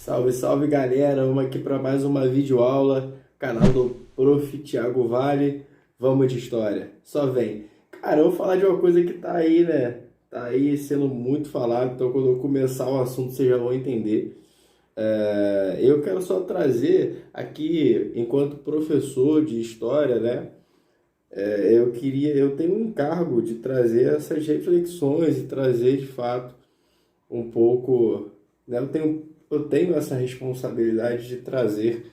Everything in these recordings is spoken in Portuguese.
Salve, salve galera, vamos aqui para mais uma videoaula, canal do Prof. Thiago Vale, vamos de história, só vem. Cara, eu vou falar de uma coisa que tá aí, né, tá aí sendo muito falado, então quando eu começar o assunto vocês já vão entender. Eu quero só trazer aqui, enquanto professor de história, né, eu tenho um encargo de trazer essas reflexões e trazer de fato um pouco, né? Eu tenho essa responsabilidade de trazer,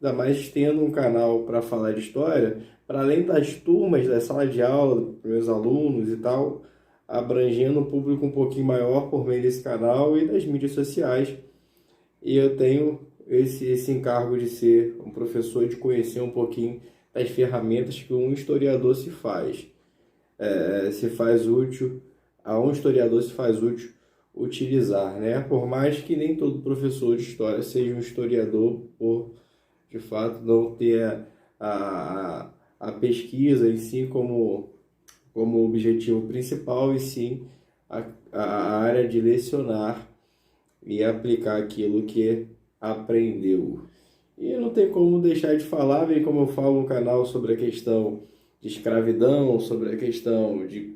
ainda mais tendo um canal para falar de história, para além das turmas da sala de aula, dos meus alunos e tal, abrangendo um público um pouquinho maior por meio desse canal e das mídias sociais. E eu tenho esse encargo de ser um professor, de conhecer um pouquinho das ferramentas que um historiador se faz útil, a um historiador se faz útil utilizar, né? Por mais que nem todo professor de história seja um historiador, por de fato não ter a pesquisa em si como objetivo principal, e sim a área de lecionar e aplicar aquilo que aprendeu. E não tem como deixar de falar, bem como eu falo no canal sobre a questão de escravidão, sobre a questão de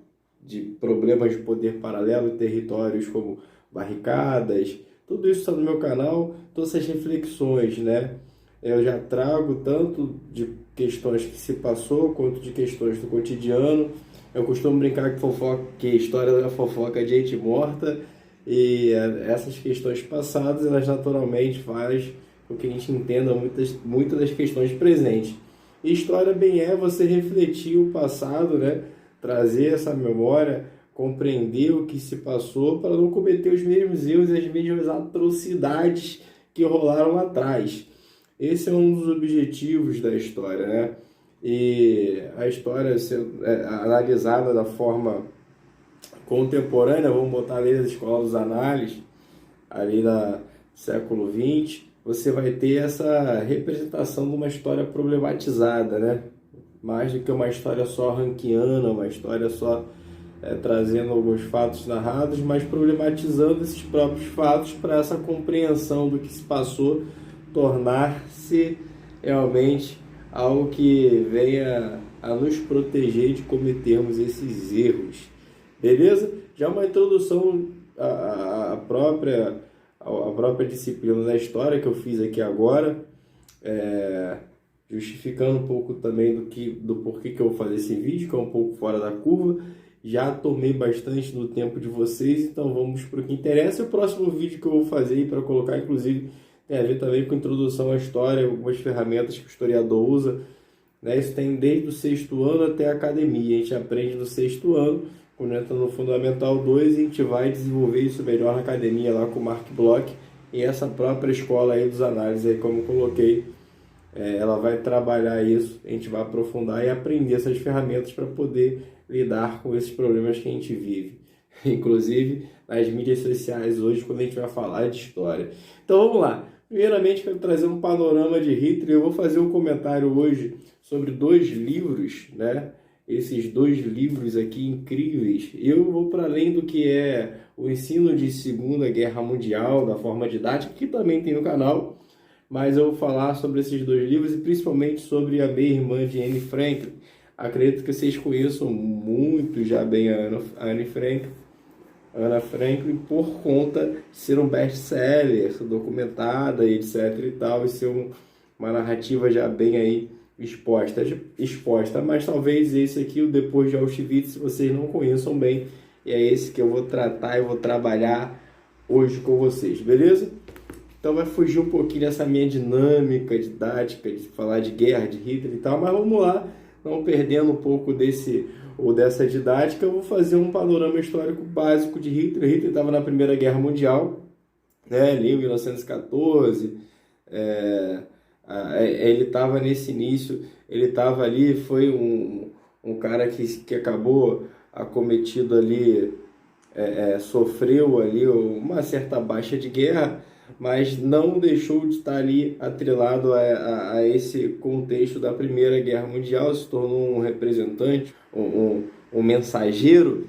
problemas de poder paralelo em territórios como barricadas, tudo isso está no meu canal, todas essas reflexões, né? Eu já trago tanto de questões que se passou, quanto de questões do cotidiano. Eu costumo brincar que a história da fofoca é de gente morta, e essas questões passadas, elas naturalmente fazem com que a gente entenda muitas das questões presentes. E história bem é você refletir o passado, né? Trazer essa memória, compreender o que se passou para não cometer os mesmos erros e as mesmas atrocidades que rolaram lá atrás. Esse é um dos objetivos da história, né? E a história sendo analisada da forma contemporânea, vamos botar ali na escola dos análises, ali no século XX, você vai ter essa representação de uma história problematizada, né? Mais do que uma história só ranquiana, uma história só trazendo alguns fatos narrados, mas problematizando esses próprios fatos para essa compreensão do que se passou tornar-se realmente algo que venha a nos proteger de cometermos esses erros. Beleza? Já uma introdução à própria disciplina da história que eu fiz aqui agora, justificando um pouco também do porquê que eu vou fazer esse vídeo, que é um pouco fora da curva. Já tomei bastante do tempo de vocês, então vamos para o que interessa. O próximo vídeo que eu vou fazer para colocar, inclusive, tem a ver também com introdução à história, algumas ferramentas que o historiador usa, né? Isso tem desde o 6º ano até a academia. A gente aprende no 6º ano, quando entra no Fundamental 2, a gente vai desenvolver isso melhor na academia lá com o Mark Bloch, e essa própria escola aí dos análises, aí, como eu coloquei, ela vai trabalhar isso, a gente vai aprofundar e aprender essas ferramentas para poder lidar com esses problemas que a gente vive, inclusive nas mídias sociais hoje, quando a gente vai falar de história. Então vamos lá. Primeiramente, quero trazer um panorama de Hitler. Eu vou fazer um comentário hoje sobre 2 livros, né? Esses 2 livros aqui incríveis. Eu vou para além do que é o ensino de Segunda Guerra Mundial, da forma didática, que também tem no canal, mas eu vou falar sobre esses 2 livros e principalmente sobre a meia-irmã de Anne Frank. Acredito que vocês conheçam muito já bem a Anne Frank. Ana Franklin, por conta de ser um best-seller, documentada e etc e tal, e ser uma narrativa já bem aí exposta. Mas talvez esse aqui, o Depois de Auschwitz, vocês não conheçam bem, e é esse que eu vou tratar e vou trabalhar hoje com vocês, beleza? Então vai fugir um pouquinho dessa minha dinâmica didática de falar de guerra, de Hitler e tal, mas vamos lá, não perdendo um pouco dessa didática. Eu vou fazer um panorama histórico básico de Hitler. Hitler estava na Primeira Guerra Mundial, né, ali em 1914, ele estava nesse início, ele estava ali, foi um cara que acabou acometido ali, sofreu ali uma certa baixa de guerra, mas não deixou de estar ali atrelado a esse contexto da Primeira Guerra Mundial, se tornou um representante, um mensageiro,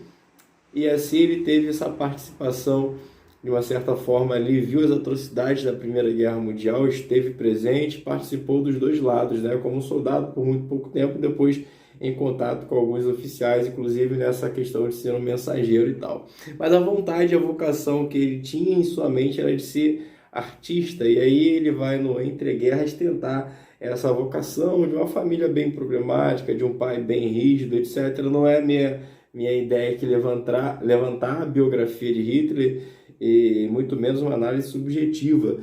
e assim ele teve essa participação de uma certa forma ali viu as atrocidades da Primeira Guerra Mundial, esteve presente, participou dos dois lados, né, como soldado por muito pouco tempo, depois em contato com alguns oficiais, inclusive nessa questão de ser um mensageiro e tal. Mas a vontade, a vocação que ele tinha em sua mente era de ser artista, e aí ele vai no Entre Guerras tentar essa vocação de uma família bem problemática, de um pai bem rígido, etc. Não é minha ideia que levantar a biografia de Hitler, e muito menos uma análise subjetiva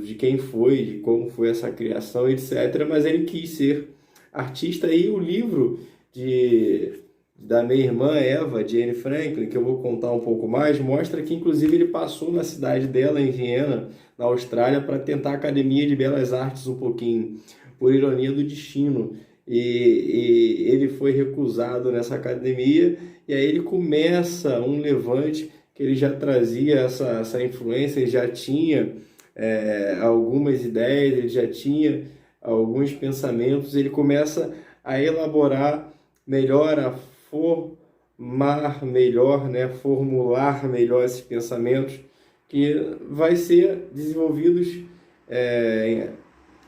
de quem foi, de como foi essa criação, etc. Mas ele quis ser artista. E o livro da minha irmã Eva, Jane Franklin, que eu vou contar um pouco mais, mostra que inclusive ele passou na cidade dela, em Viena, na Austrália, para tentar a Academia de Belas Artes um pouquinho, por ironia do destino. E ele foi recusado nessa academia, e aí ele começa um levante que ele já trazia essa influência, ele já tinha algumas ideias, ele já tinha alguns pensamentos, ele começa a elaborar melhor, a formar melhor, né, formular melhor esses pensamentos, que vai ser desenvolvidos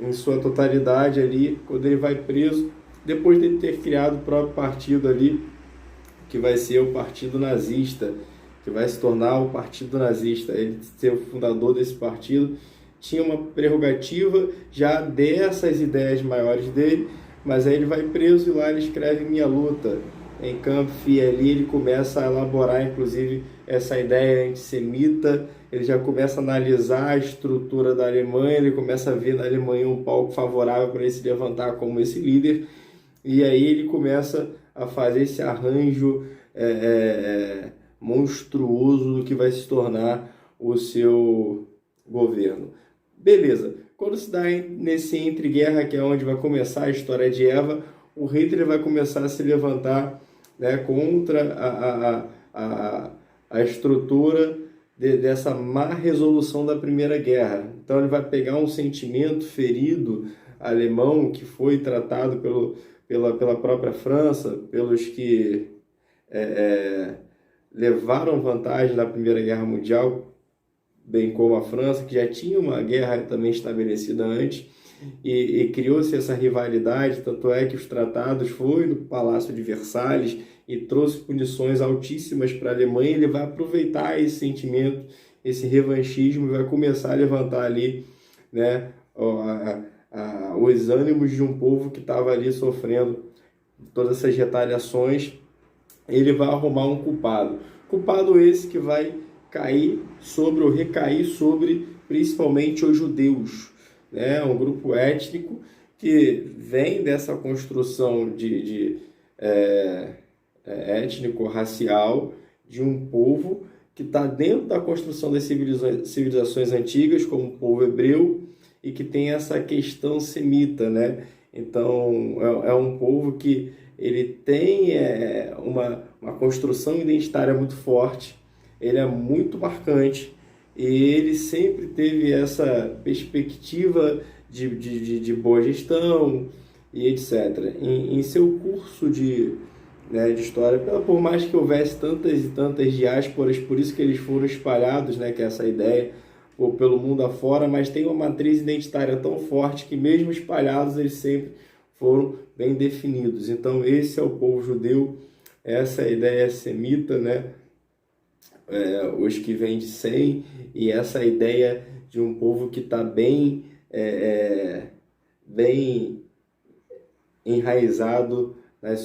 em sua totalidade ali, quando ele vai preso, depois de ter criado o próprio partido ali, que vai ser o Partido Nazista, que vai se tornar o Partido Nazista. Ele ser o fundador desse partido, tinha uma prerrogativa já dessas ideias maiores dele, mas aí ele vai preso e lá ele escreve Minha Luta em Kampf, e ali ele começa a elaborar inclusive essa ideia antissemita, ele já começa a analisar a estrutura da Alemanha, ele começa a ver na Alemanha um palco favorável para ele se levantar como esse líder, e aí ele começa a fazer esse arranjo monstruoso do que vai se tornar o seu governo. Beleza, quando se dá nesse entre-guerra, que é onde vai começar a história de Eva, o Hitler vai começar a se levantar, né, contra a estrutura dessa má resolução da Primeira Guerra. Então ele vai pegar um sentimento ferido alemão que foi tratado pela própria França, pelos que levaram vantagem na Primeira Guerra Mundial, bem como a França, que já tinha uma guerra também estabelecida antes, e criou-se essa rivalidade, tanto é que os tratados foi no Palácio de Versalhes e trouxe punições altíssimas para a Alemanha. Ele vai aproveitar esse sentimento, esse revanchismo, e vai começar a levantar ali, né, os ânimos de um povo que estava ali sofrendo todas essas retaliações. Ele vai arrumar um culpado esse que vai recair sobre principalmente os judeus, né? Um grupo étnico que vem dessa construção étnico-racial de um povo que está dentro da construção das civilizações antigas, como o povo hebreu, e que tem essa questão semita, né? Então, é um povo que ele tem uma construção identitária muito forte, ele é muito marcante, e ele sempre teve essa perspectiva de boa gestão e etc. Em seu curso de história, por mais que houvesse tantas e tantas diásporas, por isso que eles foram espalhados, né, que é essa ideia, pelo mundo afora, mas tem uma matriz identitária tão forte que mesmo espalhados eles sempre foram bem definidos. Então esse é o povo judeu, essa é a ideia semita, né? Os que vêm de Sem, e essa ideia de um povo que está bem enraizado na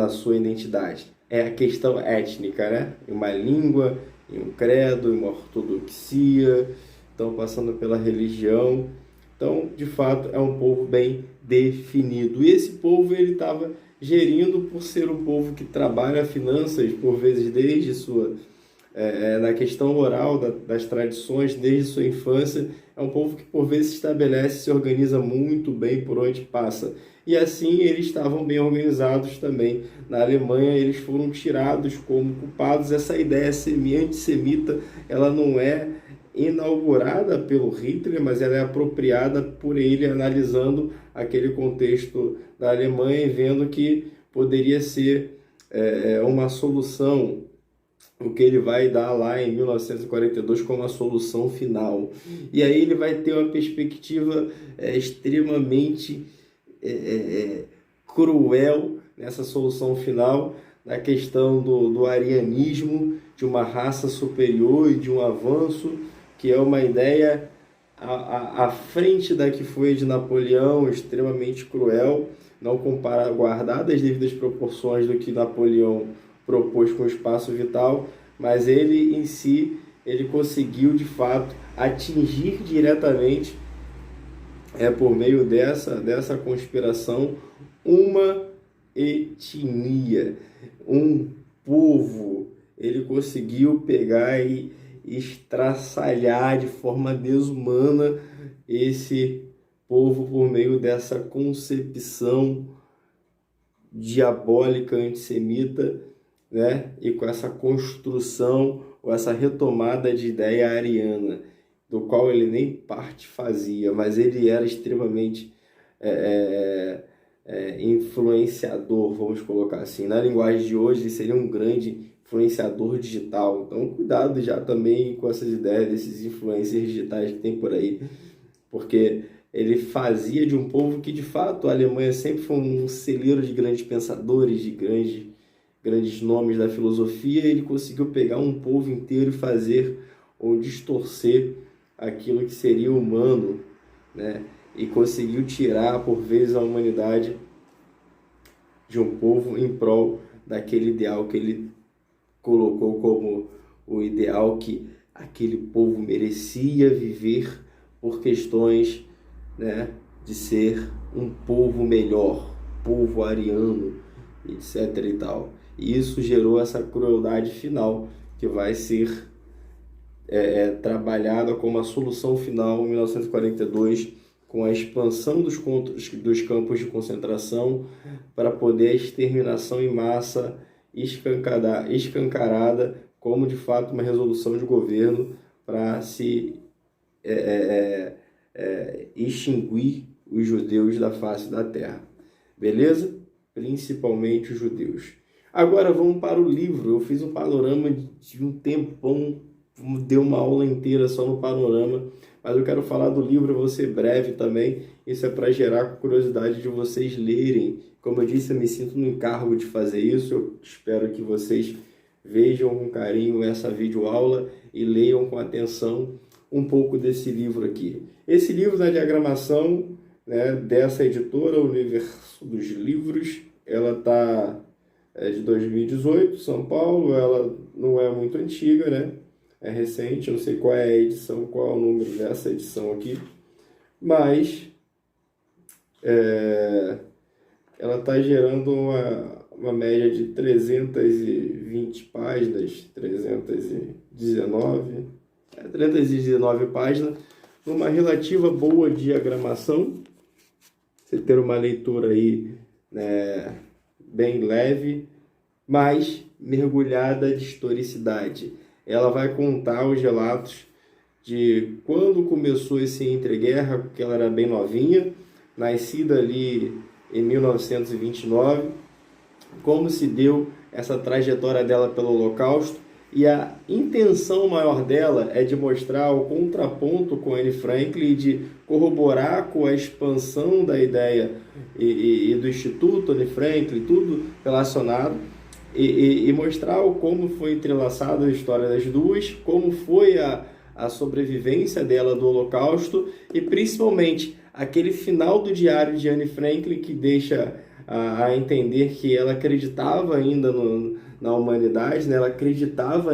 sua identidade. É a questão étnica, né? Uma língua, e um credo, e uma ortodoxia, estão passando pela religião. Então, de fato, é um povo bem definido. E esse povo ele estava gerindo, por ser um povo que trabalha finanças, por vezes desde na questão oral das tradições, desde sua infância. É um povo que por vezes se estabelece, se organiza muito bem por onde passa. E assim eles estavam bem organizados também. Na Alemanha eles foram tirados como culpados. Essa ideia antissemita, ela não é inaugurada pelo Hitler, mas ela é apropriada por ele, analisando aquele contexto da Alemanha e vendo que poderia ser uma solução o que ele vai dar lá em 1942 como a solução final. E aí ele vai ter uma perspectiva extremamente cruel nessa solução final, na questão do arianismo, de uma raça superior e de um avanço, que é uma ideia à frente da que foi de Napoleão, extremamente cruel, não compara, guardada as devidas proporções do que Napoleão propôs com o espaço vital, mas ele em si, ele conseguiu de fato atingir diretamente, por meio dessa conspiração, uma etnia, um povo. Ele conseguiu pegar e estraçalhar de forma desumana esse povo por meio dessa concepção diabólica antissemita, né? E com essa construção ou essa retomada de ideia ariana, do qual ele nem parte fazia, mas ele era extremamente influenciador, vamos colocar assim. Na linguagem de hoje, ele seria um grande influenciador digital. Então, cuidado já também com essas ideias desses influencers digitais que tem por aí, porque ele fazia de um povo que, de fato, a Alemanha sempre foi um celeiro de grandes pensadores, de grandes nomes da filosofia. Ele conseguiu pegar um povo inteiro e fazer ou distorcer aquilo que seria humano, né? E conseguiu tirar, por vezes, a humanidade de um povo em prol daquele ideal que ele colocou como o ideal que aquele povo merecia viver por questões, né, de ser um povo melhor, povo ariano, etc. e tal. E isso gerou essa crueldade final que vai ser trabalhada como a solução final em 1942, com a expansão dos campos de concentração para poder a exterminação em massa escancarada como, de fato, uma resolução de governo para se extinguir os judeus da face da terra. Beleza? Principalmente os judeus. Agora vamos para o livro. Eu fiz um panorama de um tempão, deu uma aula inteira só no panorama, mas eu quero falar do livro, eu vou ser breve também. Isso é para gerar curiosidade de vocês lerem. Como eu disse, eu me sinto no encargo de fazer isso. Eu espero que vocês vejam com carinho essa videoaula e leiam com atenção um pouco desse livro aqui. Esse livro da diagramação, né, dessa editora, Universo dos Livros, ela é de 2018, São Paulo. Ela não é muito antiga, né? É recente, eu não sei qual é a edição, qual é o número dessa edição aqui, mas ela está gerando uma média de 320 páginas, 319 páginas, numa relativa boa diagramação. Você ter uma leitura aí, né, bem leve, mas mergulhada de historicidade. Ela vai contar os relatos de quando começou esse entreguerra, porque ela era bem novinha, nascida ali em 1929, como se deu essa trajetória dela pelo Holocausto, e a intenção maior dela é de mostrar o contraponto com Anne Franklin, de corroborar com a expansão da ideia e do Instituto Anne Franklin, tudo relacionado, e mostrar como foi entrelaçada a história das duas, como foi a sobrevivência dela do Holocausto, e principalmente aquele final do diário de Anne Franklin que deixa a entender que ela acreditava ainda na humanidade, né? Ela acreditava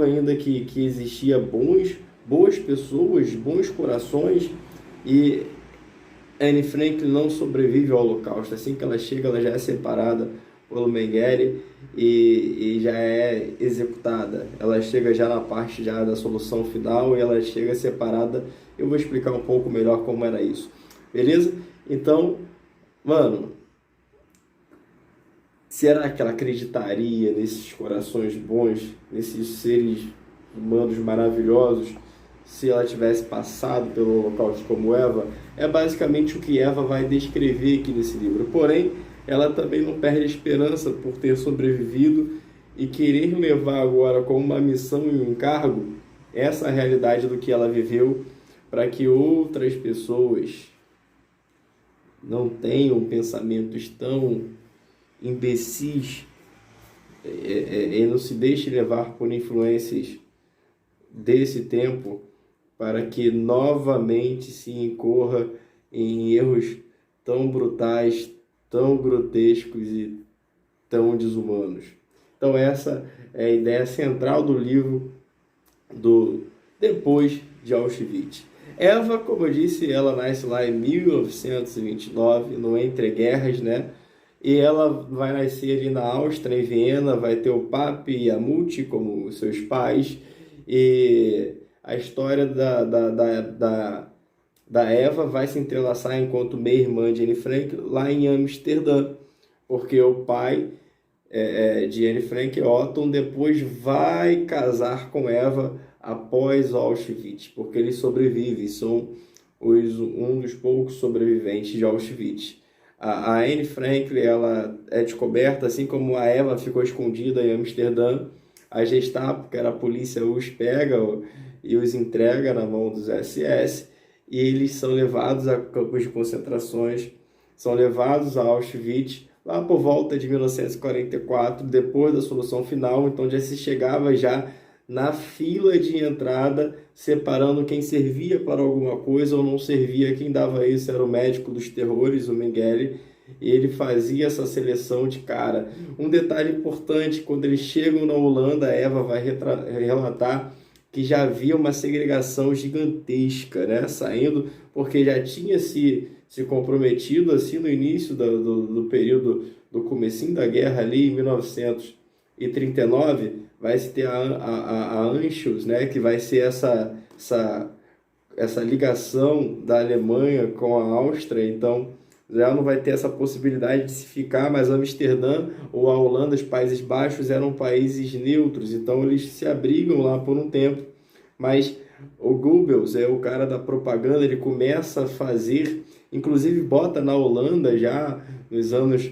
ainda que existia boas pessoas, bons corações, e Anne Franklin não sobrevive ao Holocausto. Assim que ela chega, ela já é separada pelo Mengele e já é executada. Ela chega já na parte já da solução final e ela chega separada. Eu vou explicar um pouco melhor como era isso. Beleza? Então, mano, será que ela acreditaria nesses corações bons, nesses seres humanos maravilhosos, se ela tivesse passado pelo Holocausto como Eva? É basicamente o que Eva vai descrever aqui nesse livro. Porém, ela também não perde a esperança por ter sobrevivido e querer levar agora como uma missão e um encargo essa realidade do que ela viveu para que outras pessoas não tenham pensamentos tão imbecis e não se deixe levar por influências desse tempo para que novamente se incorra em erros tão brutais, tão grotescos e tão desumanos. Então essa é a ideia central do livro do Depois de Auschwitz. Eva, como eu disse, ela nasce lá em 1929, no Entre Guerras, né? E ela vai nascer ali na Áustria, em Viena, vai ter o Pape e a Mutti como seus pais. E a história da Eva vai se entrelaçar enquanto meia-irmã de Anne Frank lá em Amsterdã, porque o pai de Anne Frank, Otto, depois vai casar com Eva após Auschwitz, porque eles sobrevivem, são um dos poucos sobreviventes de Auschwitz. A Anne Frank, ela é descoberta, assim como a Eva ficou escondida em Amsterdã. A Gestapo, que era a polícia, os pega e os entrega na mão dos SS, e eles são levados a campos de concentrações, são levados a Auschwitz, lá por volta de 1944, depois da solução final. Então já se chegava já na fila de entrada, separando quem servia para alguma coisa ou não servia. Quem dava isso era o médico dos terrores, o Mengele, e ele fazia essa seleção de cara. Um detalhe importante, quando eles chegam na Holanda, a Eva vai relatar que já havia uma segregação gigantesca, né? Saindo, porque já tinha se comprometido assim no início do período do comecinho da guerra ali, em 1939, vai se ter a Anschluss, né? Que vai ser essa ligação da Alemanha com a Áustria. Então já não vai ter essa possibilidade de se ficar, mas Amsterdã ou a Holanda, os Países Baixos, eram países neutros, então eles se abrigam lá por um tempo. Mas o Goebbels é o cara da propaganda, ele começa a fazer, inclusive bota na Holanda já nos anos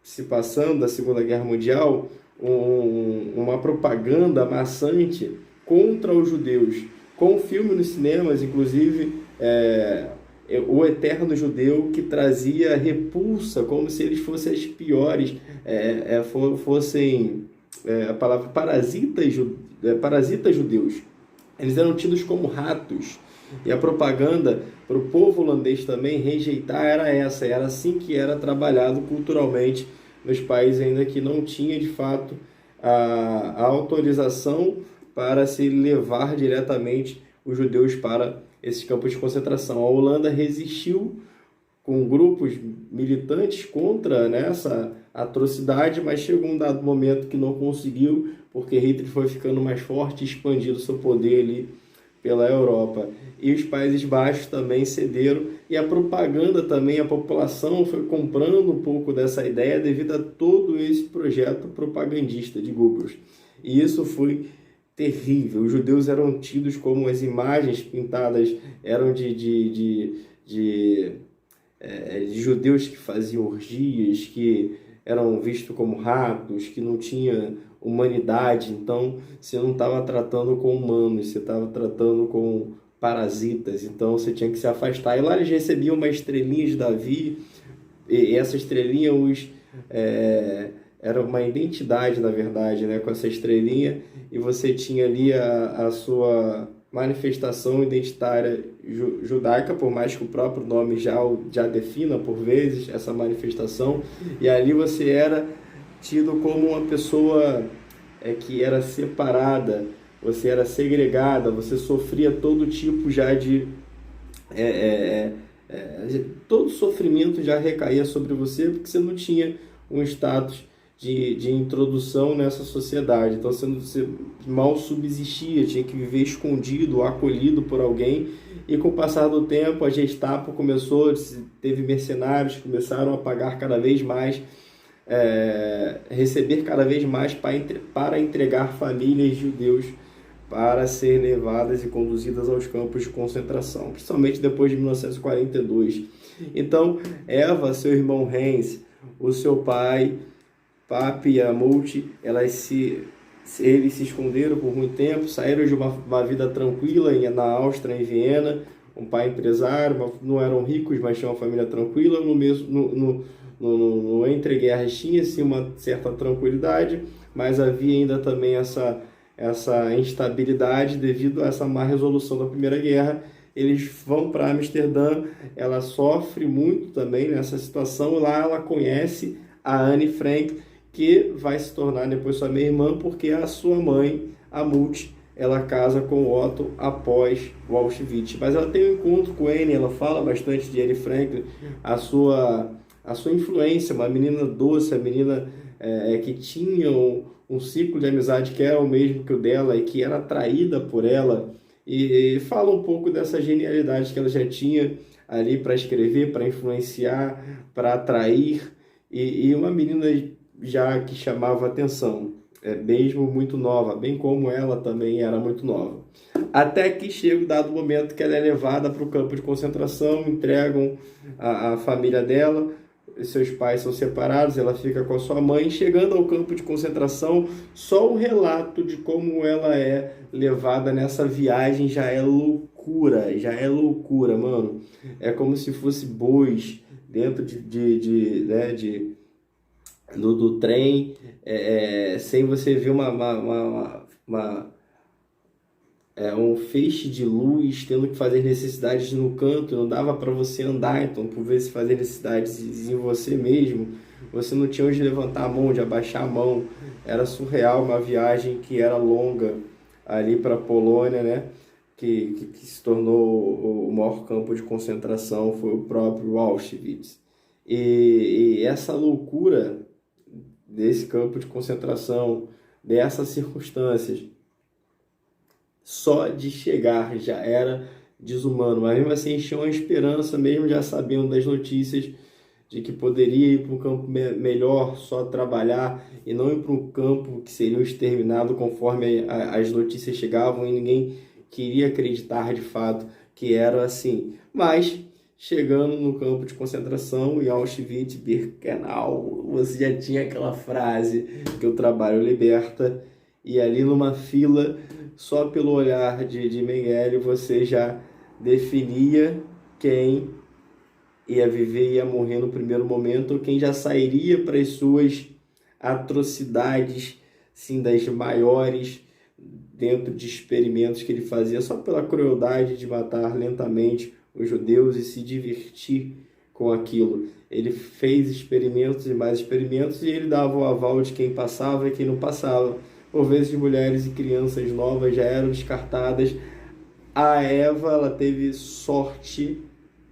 se passando da Segunda Guerra Mundial, uma propaganda maçante contra os judeus, com filme nos cinemas, inclusive O Eterno Judeu, que trazia repulsa, como se eles fossem as piores, fossem a palavra parasitas judeus. Eles eram tidos como ratos. E a propaganda para o povo holandês também rejeitar era assim que era trabalhado culturalmente nos países ainda que não tinha de fato a autorização para se levar diretamente os judeus para esses campos de concentração. A Holanda resistiu com grupos militantes contra essa atrocidade, mas chegou um dado momento que não conseguiu, porque Hitler foi ficando mais forte e expandindo seu poder ali pela Europa. E os Países Baixos também cederam, e a propaganda também, a população foi comprando um pouco dessa ideia devido a todo esse projeto propagandista de Goebbels. E isso foi terrível. Os judeus eram tidos como, as imagens pintadas eram de judeus que faziam orgias, que eram vistos como ratos, que não tinha humanidade. Então você não estava tratando com humanos, você estava tratando com parasitas, então você tinha que se afastar. E lá eles recebiam uma estrelinha de Davi, e essa estrelinha era uma identidade, na verdade, né? Com essa estrelinha, e você tinha ali a sua manifestação identitária judaica, por mais que o próprio nome já defina por vezes essa manifestação, e ali você era tido como uma pessoa que era separada, você era segregada, você sofria todo tipo já de... todo sofrimento já recaía sobre você, porque você não tinha um status de introdução nessa sociedade. Então você mal subsistia, tinha que viver escondido, acolhido por alguém. E com o passar do tempo, a Gestapo teve mercenários que começaram a pagar cada vez mais, receber cada vez mais para entregar famílias de judeus para serem levadas e conduzidas aos campos de concentração, principalmente depois de 1942. Então, Eva, seu irmão Heinz, o seu pai, Papi e a Multi, eles se esconderam por muito tempo, saíram de uma vida tranquila na Áustria, em Viena, um pai empresário, não eram ricos, mas tinham uma família tranquila. No entre-guerras tinha-se uma certa tranquilidade, mas havia ainda também essa instabilidade devido a essa má resolução da Primeira Guerra. Eles vão para Amsterdã, ela sofre muito também nessa situação, e lá ela conhece a Anne Frank, que vai se tornar depois sua meia-irmã, porque a sua mãe, a Multi, ela casa com o Otto após o Auschwitz. Mas ela tem um encontro com Anne, ela fala bastante de Anne Frank, a sua influência, uma menina doce, a menina que tinha um ciclo de amizade que era o mesmo que o dela e que era atraída por ela, e fala um pouco dessa genialidade que ela já tinha ali para escrever, para influenciar, para atrair, e uma menina já que chamava atenção, mesmo muito nova, bem como ela também era muito nova. Até que chega o dado momento que ela é levada para o campo de concentração, entregam a família dela, seus pais são separados, ela fica com a sua mãe. Chegando ao campo de concentração, só o relato de como ela é levada nessa viagem já é loucura, mano. É como se fosse bois dentro do trem, sem você ver um feixe de luz, tendo que fazer necessidades no canto, não dava para você andar, então por vezes fazer necessidades em você mesmo, você não tinha onde levantar a mão, de abaixar a mão. Era surreal, uma viagem que era longa ali para a Polônia, né? Que se tornou o maior campo de concentração, foi o próprio Auschwitz. E essa loucura desse campo de concentração, dessas circunstâncias, só de chegar já era desumano, mas mesmo assim tinha uma esperança, mesmo já sabendo das notícias, de que poderia ir para um campo melhor, só trabalhar, e não ir para um campo que seria exterminado conforme as notícias chegavam, e ninguém queria acreditar de fato que era assim. Mas chegando no campo de concentração, em Auschwitz-Birkenau, você já tinha aquela frase que o trabalho liberta, e ali numa fila, só pelo olhar de Mengele, você já definia quem ia viver e ia morrer no primeiro momento, ou quem já sairia para as suas atrocidades, sim, das maiores, dentro de experimentos que ele fazia, só pela crueldade de matar lentamente os judeus e se divertir com aquilo. Ele fez experimentos e mais experimentos, e ele dava o aval de quem passava e quem não passava. Por vezes mulheres e crianças novas já eram descartadas. A Eva, ela teve sorte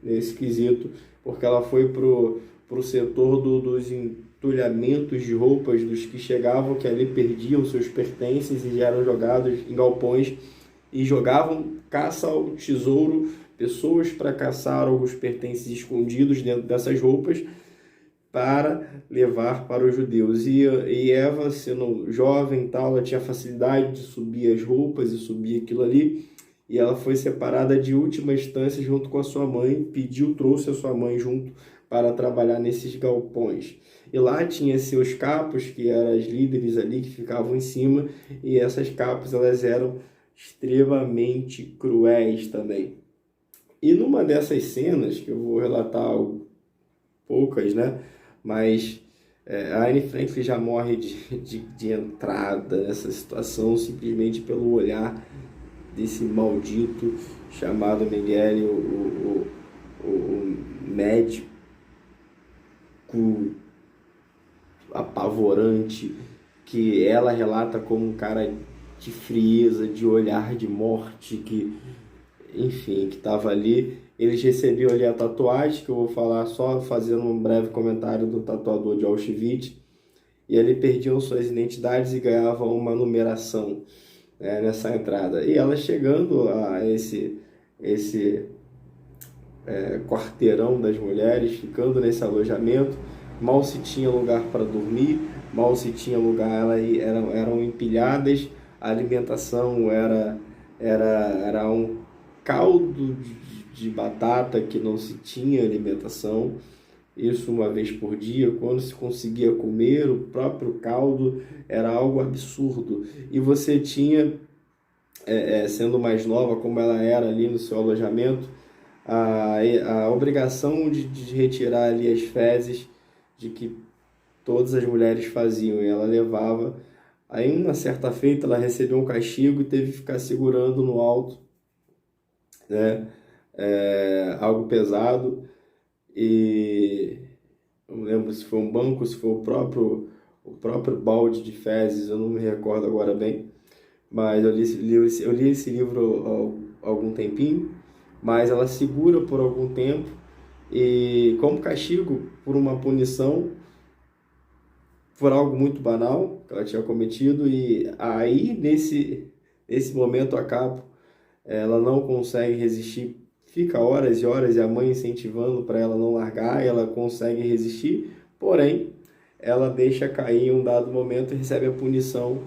nesse quesito, porque ela foi pro setor dos entulhamentos de roupas dos que chegavam, que ali perdiam seus pertences e eram jogados em galpões, e jogavam caça ao tesouro, pessoas para caçar alguns pertences escondidos dentro dessas roupas para levar para os judeus. E Eva, sendo jovem e tal, ela tinha facilidade de subir as roupas e subir aquilo ali, e ela foi separada de última instância junto com a sua mãe, trouxe a sua mãe junto para trabalhar nesses galpões. E lá tinha seus capos, que eram as líderes ali que ficavam em cima, e essas capos elas eram extremamente cruéis também. E numa dessas cenas, que eu vou relatar poucas, né? Mas a Anne Frank já morre de entrada nessa situação, simplesmente pelo olhar desse maldito chamado Mengele, o médico apavorante, que ela relata como um cara de frieza, de olhar de morte, que, enfim, que estava ali. Eles recebiam ali a tatuagem, que eu vou falar só fazendo um breve comentário do tatuador de Auschwitz, e ali perdiam suas identidades e ganhavam uma numeração, nessa entrada. E ela chegando a esse quarteirão das mulheres, ficando nesse alojamento, mal se tinha lugar para dormir, mal se tinha lugar, eram empilhadas, a alimentação era um caldo de batata, que não se tinha alimentação, isso uma vez por dia, quando se conseguia comer o próprio caldo, era algo absurdo. E você tinha, sendo mais nova, como ela era ali no seu alojamento, a obrigação de retirar ali as fezes de que todas as mulheres faziam, e ela levava. Aí, uma certa feita, ela recebeu um castigo e teve que ficar segurando no alto, né? Algo pesado, e eu não lembro se foi um banco, se foi o próprio balde de fezes, eu não me recordo agora bem, mas eu li esse livro há algum tempinho, mas ela segura por algum tempo, e como castigo por uma punição, por algo muito banal que ela tinha cometido, e aí nesse momento acaba, ela não consegue resistir, fica horas e horas e a mãe incentivando para ela não largar, e ela consegue resistir, porém ela deixa cair em um dado momento e recebe a punição,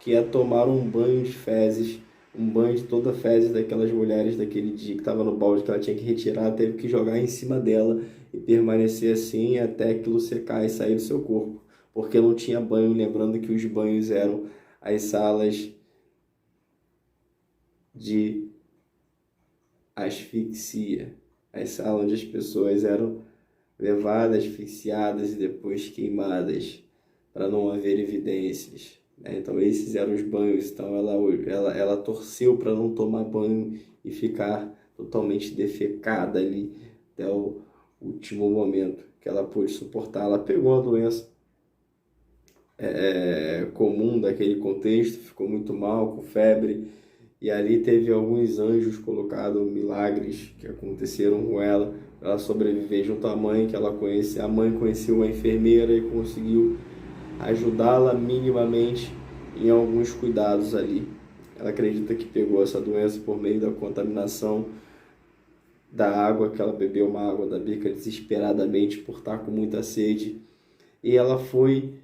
que é tomar um banho de fezes, um banho de toda a fezes daquelas mulheres daquele dia que estava no balde, que ela tinha que retirar, teve que jogar em cima dela e permanecer assim até aquilo secar e sair do seu corpo, porque não tinha banho, lembrando que os banhos eram as salas de asfixia, as salas onde as pessoas eram levadas, asfixiadas e depois queimadas, para não haver evidências, né? Então esses eram os banhos. Então ela torceu para não tomar banho e ficar totalmente defecada ali até o último momento que ela pôde suportar. Ela pegou a doença comum daquele contexto, ficou muito mal, com febre, e ali teve alguns anjos colocados, milagres que aconteceram com ela, para ela sobreviver junto à mãe, que ela conhece. A mãe conheceu uma enfermeira e conseguiu ajudá-la minimamente em alguns cuidados ali. Ela acredita que pegou essa doença por meio da contaminação da água, que ela bebeu uma água da bica desesperadamente por estar com muita sede, e ela foi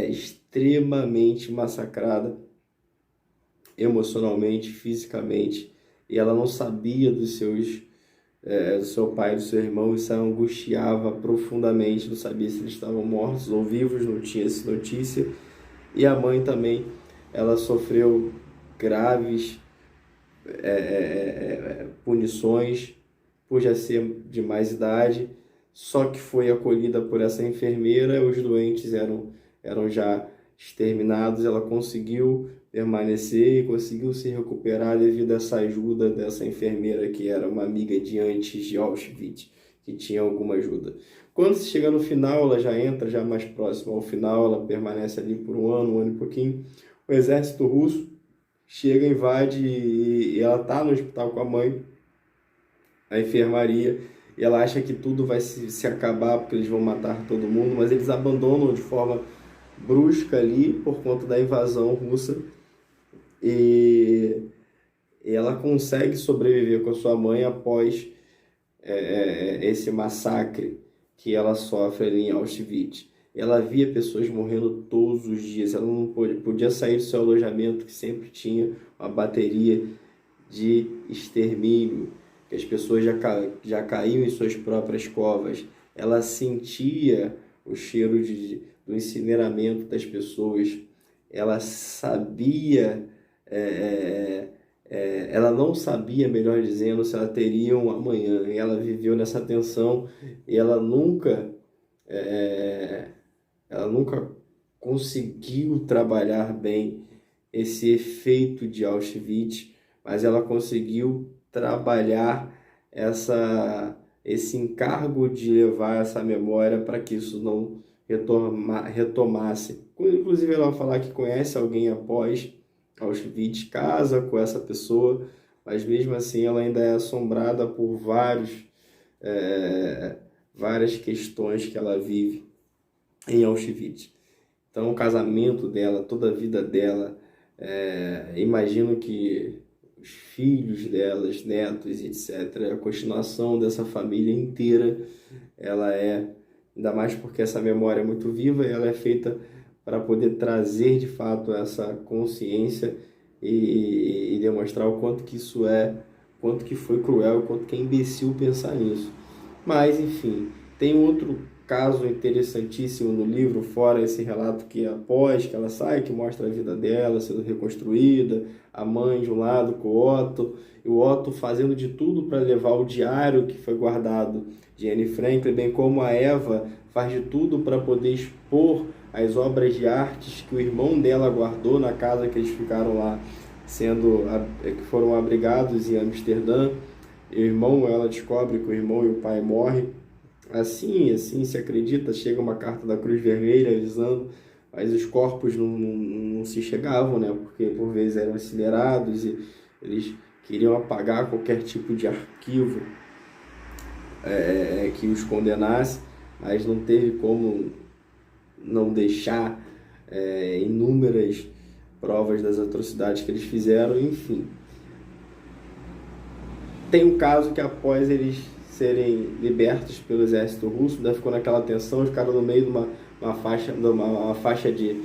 extremamente massacrada emocionalmente, fisicamente, e ela não sabia do seu pai e do seu irmão. Isso a angustiava profundamente, não sabia se eles estavam mortos ou vivos, não tinha essa notícia. E a mãe também, ela sofreu graves punições por já ser de mais idade, só que foi acolhida por essa enfermeira. Os doentes eram já exterminados, ela conseguiu permanecer e conseguiu se recuperar devido a essa ajuda dessa enfermeira, que era uma amiga de antes de Auschwitz, que tinha alguma ajuda. Quando se chega no final, ela já entra já mais próximo ao final, ela permanece ali por um ano e pouquinho. O exército russo chega, invade, e ela está no hospital com a mãe, a enfermaria, e ela acha que tudo vai se acabar porque eles vão matar todo mundo, mas eles abandonam de forma brusca ali por conta da invasão russa, e ela consegue sobreviver com a sua mãe após esse massacre que ela sofre ali em Auschwitz. Ela via pessoas morrendo todos os dias, ela não podia sair do seu alojamento, que sempre tinha uma bateria de extermínio, que as pessoas já caíam em suas próprias covas. Ela sentia o cheiro do incineramento das pessoas, ela sabia, ela não sabia, melhor dizendo, se ela teria um amanhã, e ela viveu nessa tensão, e ela nunca conseguiu trabalhar bem esse efeito de Auschwitz, mas ela conseguiu trabalhar esse encargo de levar essa memória para que isso não retomasse. Inclusive, ela vai falar que conhece alguém após Auschwitz, casa com essa pessoa, mas mesmo assim ela ainda é assombrada por várias questões que ela vive em Auschwitz. Então, o casamento dela, toda a vida dela, imagino que os filhos delas, netos, etc., a continuação dessa família inteira, ela ainda mais porque essa memória é muito viva, e ela é feita para poder trazer de fato essa consciência e demonstrar o quanto que quanto que foi cruel, o quanto que é imbecil pensar nisso. Mas, enfim, Tem outro caso interessantíssimo no livro, fora esse relato que após que ela sai, que mostra a vida dela sendo reconstruída, a mãe de um lado com o Otto, e o Otto fazendo de tudo para levar o diário que foi guardado de Anne Frank, bem como a Eva faz de tudo para poder expor as obras de artes que o irmão dela guardou na casa que eles ficaram lá, que foram abrigados em Amsterdã. E o irmão, ela descobre que o irmão e o pai morrem. Assim se acredita, chega uma carta da Cruz Vermelha avisando, mas os corpos não se chegavam, né? Porque por vezes eram incinerados e eles queriam apagar qualquer tipo de arquivo que os condenasse, mas não teve como não deixar inúmeras provas das atrocidades que eles fizeram, enfim. Tem um caso que após eles serem libertos pelo exército russo, daí ficou naquela tensão, os caras no meio de uma faixa de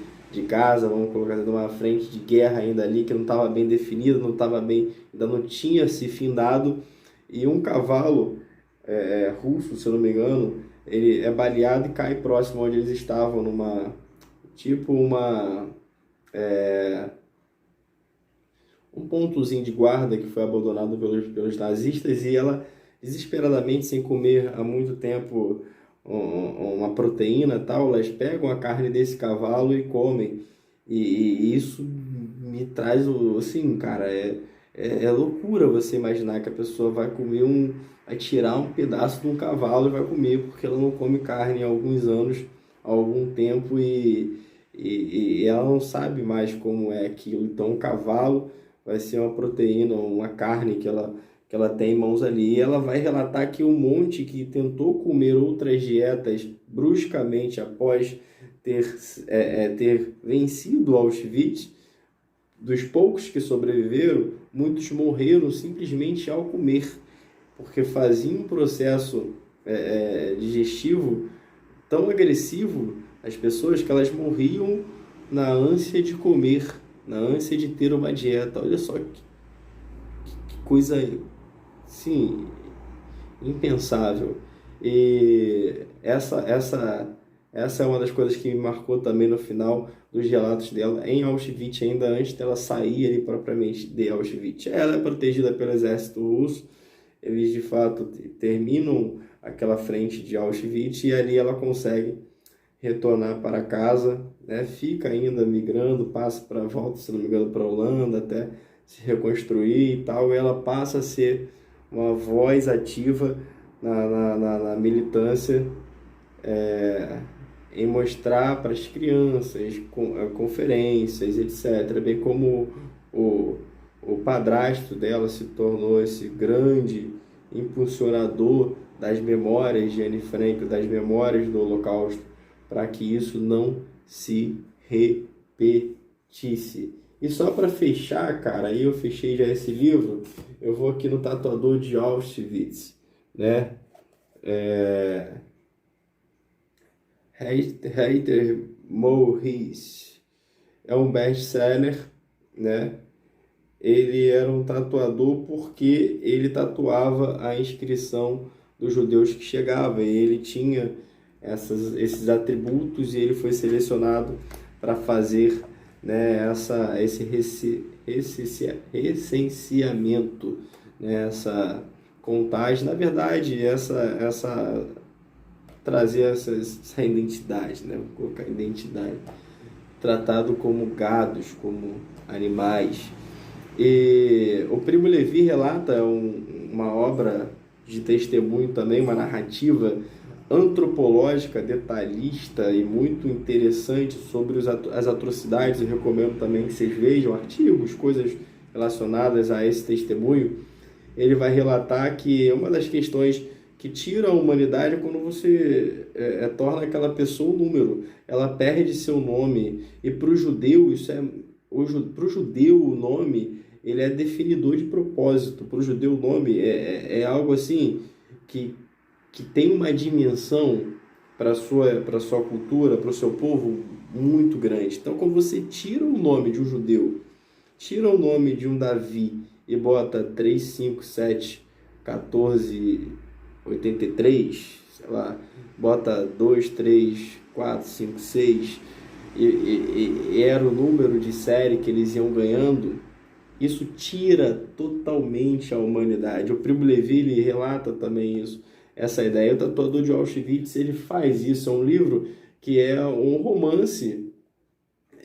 Gaza, vamos colocar assim, de uma frente de guerra ainda ali, que não estava bem definida, ainda não tinha se findado, e um cavalo russo, se eu não me engano, ele é baleado e cai próximo onde eles estavam, um pontozinho de guarda que foi abandonado pelos nazistas, e ela, desesperadamente, sem comer há muito tempo uma proteína e tal, elas pegam a carne desse cavalo e comem. E isso me traz, assim, cara, é loucura você imaginar que a pessoa vai vai tirar um pedaço de um cavalo e vai comer, porque ela não come carne há alguns anos, há algum tempo, e ela não sabe mais como é aquilo. Então, o cavalo vai ser uma proteína, uma carne que ela tem em mãos ali. E ela vai relatar que um monte que tentou comer outras dietas bruscamente após ter vencido Auschwitz, dos poucos que sobreviveram, muitos morreram simplesmente ao comer, porque fazia um processo digestivo tão agressivo as pessoas que elas morriam na ânsia de comer, na ânsia de ter uma dieta. Olha só que coisa, sim, impensável. E essa é uma das coisas que me marcou também no final dos relatos dela em Auschwitz, ainda antes dela sair ali propriamente de Auschwitz. Ela é protegida pelo exército russo, eles de fato terminam aquela frente de Auschwitz e ali ela consegue retornar para casa, né? Fica ainda migrando, volta, se não me engano, para a Holanda até se reconstruir e tal, e ela passa a ser uma voz ativa na militância, em mostrar para as crianças conferências, etc., bem como o padrasto dela se tornou esse grande impulsionador das memórias de Anne Frank, das memórias do Holocausto, para que isso não se repetisse. E só para fechar, cara, aí eu fechei já esse livro, eu vou aqui no Tatuador de Auschwitz, né? Heiter Morris é um best-seller, né? Ele era um tatuador porque ele tatuava a inscrição dos judeus que chegavam, e ele tinha esses atributos, e ele foi selecionado para fazer, né, esse recenseamento, né, essa contagem, na verdade, trazer essa identidade, né, vou colocar identidade, tratado como gados, como animais. E o Primo Levi relata uma obra de testemunho também, uma narrativa antropológica, detalhista e muito interessante sobre as atrocidades. Eu recomendo também que vocês vejam artigos, coisas relacionadas a esse testemunho. Ele vai relatar que uma das questões que tira a humanidade é quando você torna aquela pessoa um número. Ela perde seu nome, e para o judeu para o judeu o nome ele é definidor de propósito. Para o judeu o nome é algo assim que tem uma dimensão para a sua cultura, para o seu povo, muito grande. Então, quando você tira o nome de um judeu, tira o nome de um Davi e bota 357 14 83, sei lá, bota 2, 3, 4, 5, 6, e era o número de série que eles iam ganhando, isso tira totalmente a humanidade. O Primo Levi, ele relata também isso, essa ideia. O Tatuador de Auschwitz, ele faz isso. É um livro que é um romance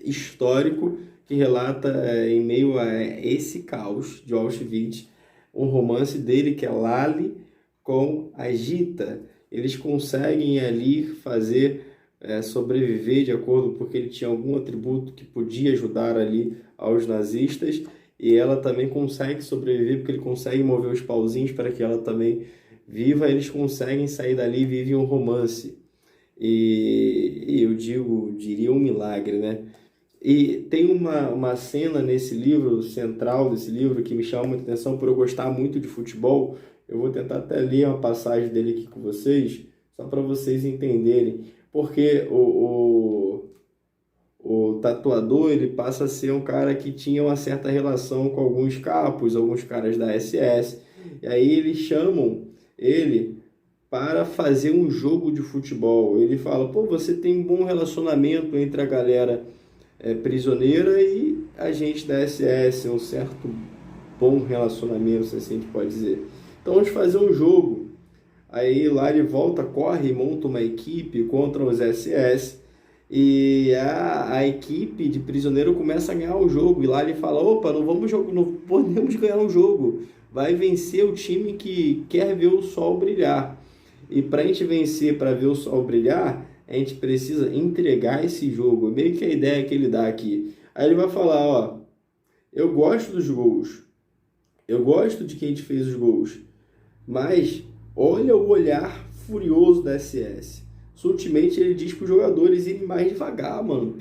histórico que relata em meio a esse caos de Auschwitz, um romance dele que é Lali com a Gita. Eles conseguem ali fazer sobreviver de acordo, porque ele tinha algum atributo que podia ajudar ali aos nazistas, e ela também consegue sobreviver porque ele consegue mover os pauzinhos para que ela também viva. Eles conseguem sair dali e vivem um romance. E eu diria um milagre, né? E tem uma cena nesse livro, central desse livro, que me chama muita atenção por eu gostar muito de futebol. Eu vou tentar até ler uma passagem dele aqui com vocês, só para vocês entenderem. Porque o tatuador, ele passa a ser um cara que tinha uma certa relação com alguns capos, alguns caras da SS. E aí eles chamam ele para fazer um jogo de futebol. Ele fala, pô, você tem um bom relacionamento entre a galera prisioneira e a gente da SS, um certo bom relacionamento, se assim a gente pode dizer. Então vamos fazer um jogo. Aí lá ele volta, corre e monta uma equipe contra os SS, e a equipe de prisioneiro começa a ganhar o jogo, e lá ele fala, opa, não podemos ganhar o jogo, vai vencer o time que quer ver o sol brilhar. E para a gente vencer, para ver o sol brilhar, a gente precisa entregar esse jogo. Meio que a ideia que ele dá aqui. Aí ele vai falar, ó, eu gosto dos gols, eu gosto de quem a gente fez os gols, mas olha o olhar furioso da SS. Sutilmente ele diz para os jogadores irem mais devagar, mano.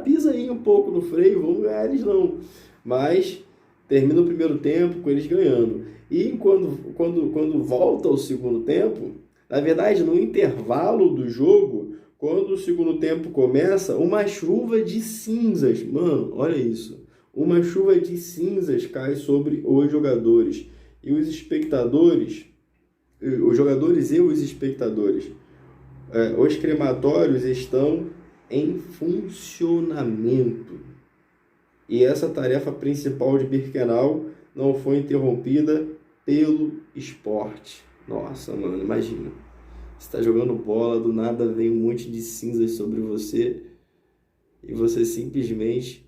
Pisa aí um pouco no freio, vamos ganhar eles não. Mas termina o primeiro tempo com eles ganhando. E quando volta ao segundo tempo, na verdade, no intervalo do jogo, quando o segundo tempo começa, uma chuva de cinzas, mano, olha isso. Uma chuva de cinzas cai sobre os jogadores. E os espectadores, os jogadores e os espectadores, os crematórios estão em funcionamento. E essa tarefa principal de Birkenau não foi interrompida pelo esporte. Nossa, mano, imagina. Você está jogando bola, do nada vem um monte de cinzas sobre você e você simplesmente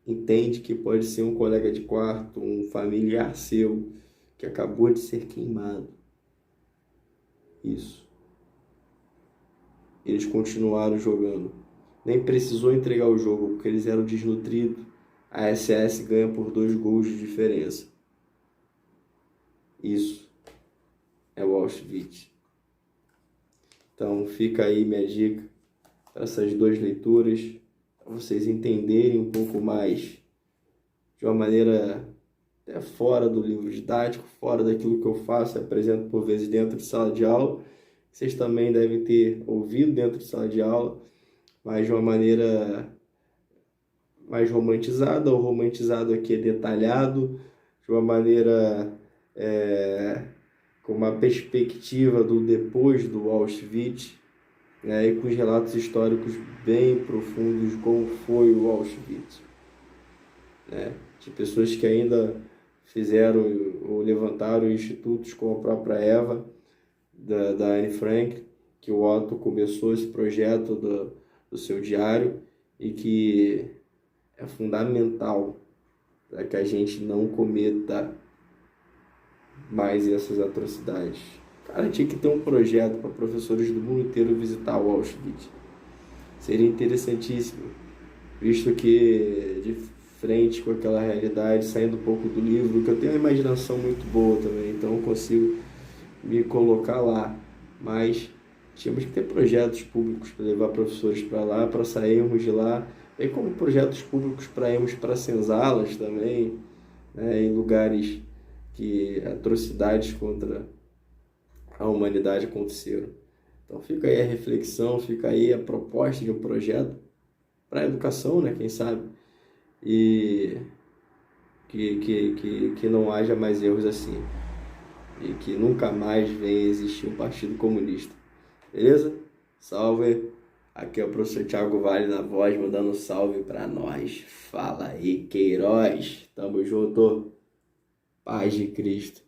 entende que pode ser um colega de quarto, um familiar seu que acabou de ser queimado. Isso. Eles continuaram jogando. Nem precisou entregar o jogo, porque eles eram desnutridos. A SS ganha por 2 gols de diferença. Isso é o Auschwitz. Então fica aí minha dica para essas 2 leituras, para vocês entenderem um pouco mais de uma maneira até fora do livro didático, fora daquilo que eu faço e apresento por vezes dentro de sala de aula. Vocês também devem ter ouvido dentro de sala de aula, mas de uma maneira mais romantizada. O romantizado aqui é detalhado, de uma maneira com uma perspectiva do depois do Auschwitz, né, e com os relatos históricos bem profundos de como foi o Auschwitz, né, de pessoas que ainda fizeram ou levantaram institutos como a própria Eva, da Anne Frank, que o Otto começou esse projeto do seu diário e que é fundamental para que a gente não cometa mais essas atrocidades. Cara, tinha que ter um projeto para professores do mundo inteiro visitar o Auschwitz. Seria interessantíssimo, visto que de frente com aquela realidade, saindo um pouco do livro, que eu tenho uma imaginação muito boa também, então eu consigo me colocar lá, mas tínhamos que ter projetos públicos para levar professores para lá, para sairmos de lá, bem como projetos públicos para irmos para senzalas também, né, em lugares que atrocidades contra a humanidade aconteceram. Então fica aí a reflexão, fica aí a proposta de um projeto para a educação, né, quem sabe, e que não haja mais erros assim. e que nunca mais venha existir um partido comunista. Beleza? Salve! Aqui é o professor Thiago Vale na voz, mandando um salve pra nós. Fala aí, Queiroz. Tamo junto. Paz de Cristo.